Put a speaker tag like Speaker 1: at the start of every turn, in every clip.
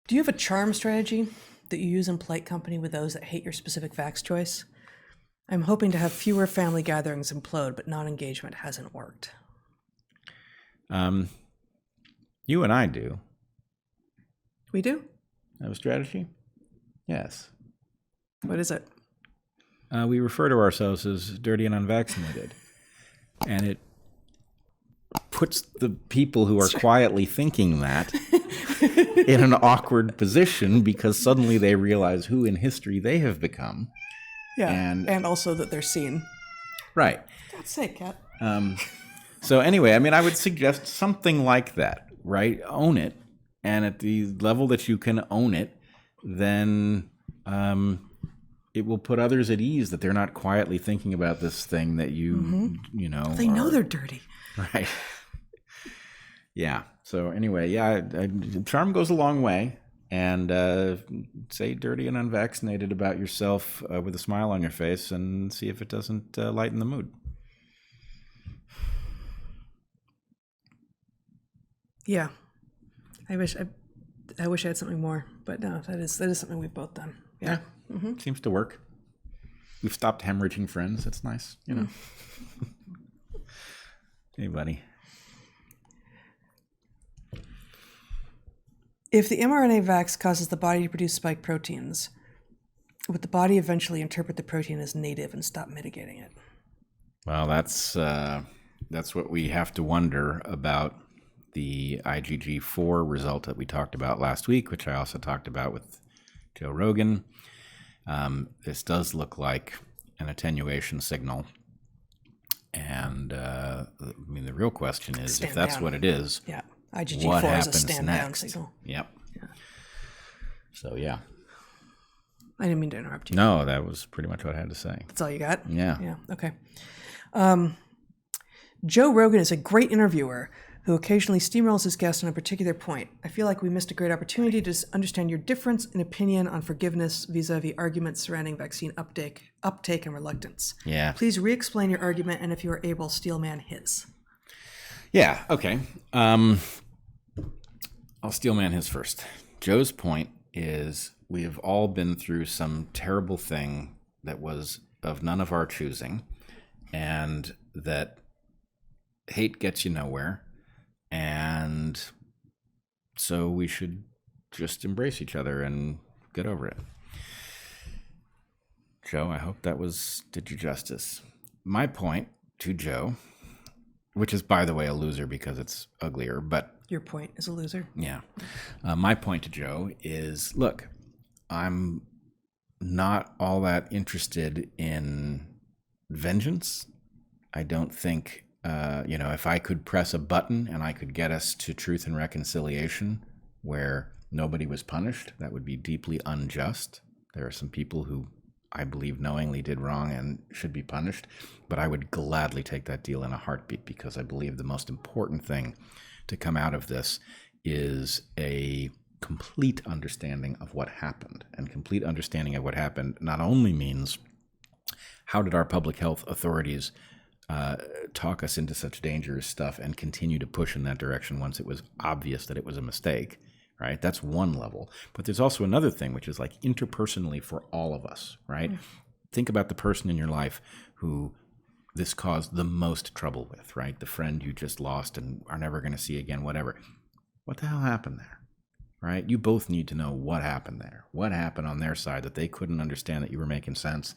Speaker 1: Do you have a charm strategy that you use in polite company with those that hate your specific vax choice? I'm hoping to have fewer family gatherings implode, but non-engagement hasn't worked.
Speaker 2: You and I do.
Speaker 1: We do?
Speaker 2: Have a strategy? Yes.
Speaker 1: What is it?
Speaker 2: We refer to ourselves as dirty and unvaccinated. And it puts the people who are quietly thinking that in an awkward position because suddenly they realize who in history they have become.
Speaker 1: Yeah, and also that they're seen.
Speaker 2: Right.
Speaker 1: For God's sake, Kat.
Speaker 2: So anyway, I mean, I would suggest something like that, right? Own it. And at the level that you can own it, then it will put others at ease that they're not quietly thinking about this thing that you know.
Speaker 1: They know they're dirty.
Speaker 2: Right. Yeah. So anyway, yeah, charm goes a long way. And say dirty and unvaccinated about yourself with a smile on your face and see if it doesn't lighten the mood.
Speaker 1: Yeah. I wish I had something more, but no, that is something we've both done. Yeah.
Speaker 2: Mm-hmm. Seems to work. We've stopped hemorrhaging friends. That's nice, you know. Hey, buddy.
Speaker 1: If the mRNA vax causes the body to produce spike proteins, would the body eventually interpret the protein as native and stop mitigating it?
Speaker 2: Well, that's what we have to wonder about the IgG4 result that we talked about last week, which I also talked about with Joe Rogan. This does look like an attenuation signal. And I mean, the real question is, if that's what it is,
Speaker 1: yeah. IgG4
Speaker 2: what happens
Speaker 1: is a stand
Speaker 2: next?
Speaker 1: down signal.
Speaker 2: Yep.
Speaker 1: Yeah.
Speaker 2: So, yeah.
Speaker 1: I didn't mean to interrupt you.
Speaker 2: No, that was pretty much what I had to say.
Speaker 1: That's all you got?
Speaker 2: Yeah.
Speaker 1: Yeah, okay. Joe Rogan is a great interviewer who occasionally steamrolls his guests on a particular point. I feel like we missed a great opportunity to understand your difference in opinion on forgiveness vis-a-vis arguments surrounding vaccine uptake and reluctance.
Speaker 2: Yeah.
Speaker 1: Please re-explain your argument, and if you are able, steelman his.
Speaker 2: Yeah, okay. I'll steelman his first. Joe's point is we have all been through some terrible thing that was of none of our choosing, and that hate gets you nowhere, and so we should just embrace each other and get over it. Joe, I hope that did you justice. My point to Joe, which is, by the way, a loser because it's uglier, but...
Speaker 1: Your point is a loser?
Speaker 2: Yeah. My point to Joe is, look, I'm not all that interested in vengeance. I don't think, if I could press a button and I could get us to truth and reconciliation where nobody was punished, that would be deeply unjust. There are some people who I believe knowingly did wrong and should be punished, but I would gladly take that deal in a heartbeat because I believe the most important thing to come out of this is a complete understanding of what happened. And complete understanding of what happened not only means how did our public health authorities talk us into such dangerous stuff and continue to push in that direction once it was obvious that it was a mistake, right? That's one level. But there's also another thing, which is like interpersonally for all of us, right? Think about the person in your life who this caused the most trouble with, right? The friend you just lost and are never going to see again, whatever. What the hell happened there, right? You both need to know what happened there. What happened on their side that they couldn't understand that you were making sense?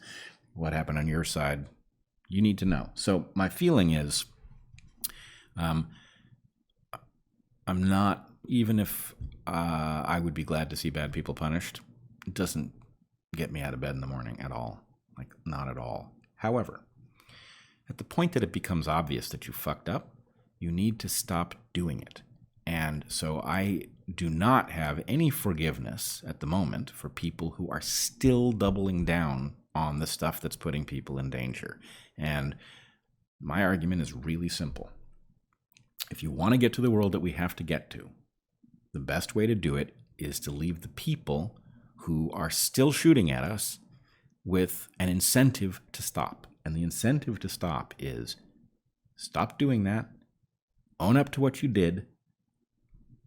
Speaker 2: What happened on your side? You need to know. So my feeling is I'm not, even if I would be glad to see bad people punished, it doesn't get me out of bed in the morning at all. Like, not at all. However, at the point that it becomes obvious that you fucked up, you need to stop doing it. And so I do not have any forgiveness at the moment for people who are still doubling down on the stuff that's putting people in danger. And my argument is really simple. If you want to get to the world that we have to get to, the best way to do it is to leave the people who are still shooting at us with an incentive to stop. And the incentive to stop is stop doing that, own up to what you did,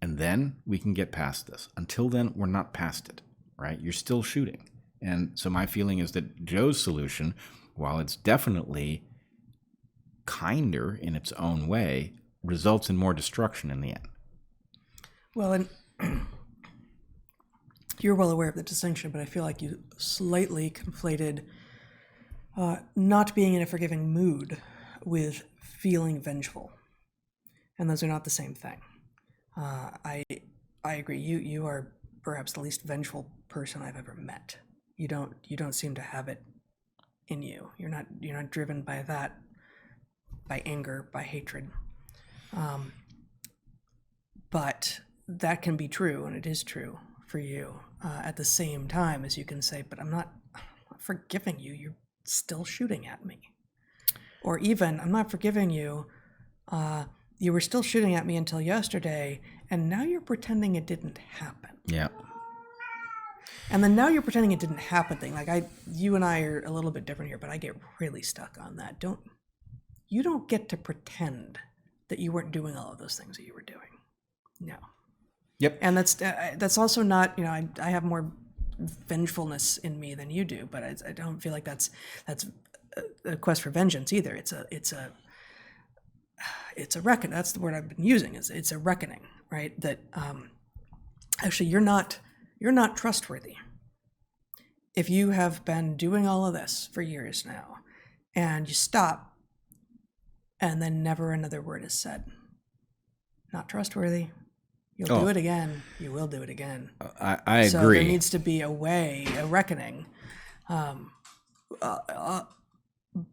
Speaker 2: And then we can get past this. Until then, we're not past it, right? You're still shooting. And so my feeling is that Joe's solution, while it's definitely kinder in its own way, results in more destruction in the end.
Speaker 1: Well, and you're well aware of the distinction, but I feel like you slightly conflated not being in a forgiving mood with feeling vengeful. And those are not the same thing. I agree. You are perhaps the least vengeful person I've ever met. You don't seem to have it in you. You're not driven by that, by anger, by hatred. But that can be true, and it is true for you. At the same time as you can say, but I'm not forgiving you. You're still shooting at me. Or even, I'm not forgiving you. You were still shooting at me until yesterday, and now you're pretending it didn't happen.
Speaker 2: Yeah.
Speaker 1: And then now you're pretending it didn't happen thing. Like you and I are a little bit different here, but I get really stuck on that. You don't get to pretend that you weren't doing all of those things that you were doing. No.
Speaker 2: Yep.
Speaker 1: And that's also not, I have more vengefulness in me than you do, but I don't feel like that's a quest for vengeance either. It's a reckon. That's the word I've been using. It's a reckoning, right? That actually you're not trustworthy. If you have been doing all of this for years now, and you stop, and then never another word is said, not trustworthy. You'll do it again. You will do it again.
Speaker 2: I agree.
Speaker 1: So there needs to be a reckoning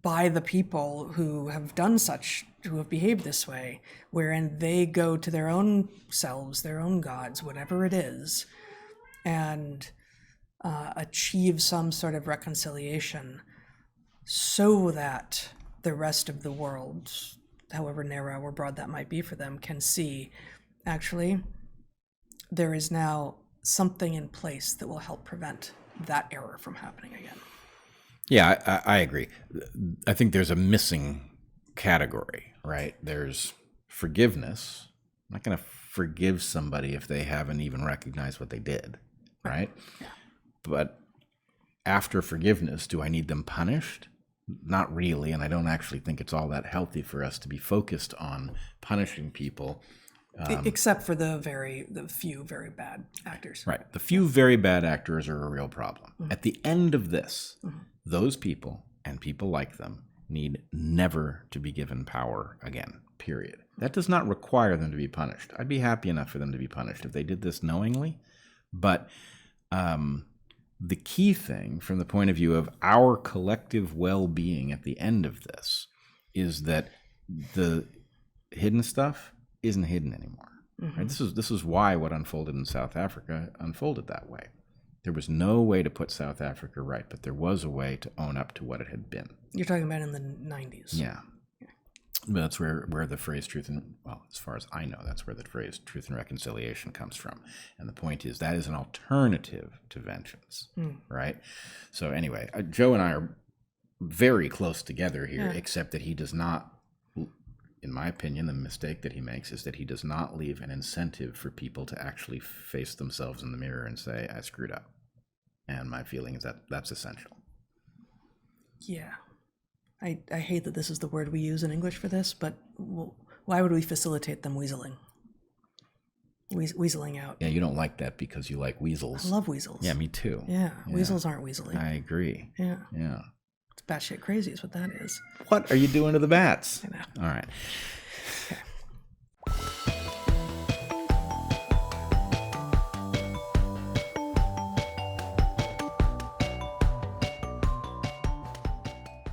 Speaker 1: by the people who have done such, who have behaved this way, wherein they go to their own selves, their own gods, whatever it is, and achieve some sort of reconciliation so that the rest of the world, however narrow or broad that might be for them, can see, actually, there is now something in place that will help prevent that error from happening again.
Speaker 2: Yeah, I agree. I think there's a missing category, right? There's forgiveness. I'm not going to forgive somebody if they haven't even recognized what they did, right?
Speaker 1: Yeah.
Speaker 2: But after forgiveness, do I need them punished? Not really, and I don't actually think it's all that healthy for us to be focused on punishing people.
Speaker 1: Except for the few very bad actors.
Speaker 2: Right. The few very bad actors are a real problem. Mm-hmm. At the end of this, those people and people like them need never to be given power again, period. That does not require them to be punished. I'd be happy enough for them to be punished if they did this knowingly. But the key thing from the point of view of our collective well-being at the end of this is that the hidden stuff isn't hidden anymore. Mm-hmm. Right? This is why what unfolded in South Africa unfolded that way. There was no way to put South Africa right, but there was a way to own up to what it had been.
Speaker 1: You're talking about in the 90s.
Speaker 2: Yeah. But that's where the phrase as far as I know, that's where the phrase truth and reconciliation comes from. And the point is that is an alternative to vengeance, right? So anyway, Joe and I are very close together here, except that he does not, in my opinion, the mistake that he makes is that he does not leave an incentive for people to actually face themselves in the mirror and say, I screwed up. And my feeling is that that's essential.
Speaker 1: Yeah. I hate that this is the word we use in English for this, but why would we facilitate them weaseling? Weaseling out.
Speaker 2: Yeah, you don't like that because you like weasels.
Speaker 1: I love weasels.
Speaker 2: Yeah, me too.
Speaker 1: Yeah, weasels aren't weaseling.
Speaker 2: I agree.
Speaker 1: Yeah.
Speaker 2: Yeah.
Speaker 1: It's batshit crazy is what that is.
Speaker 2: What are you doing to the bats?
Speaker 1: I know.
Speaker 2: All right.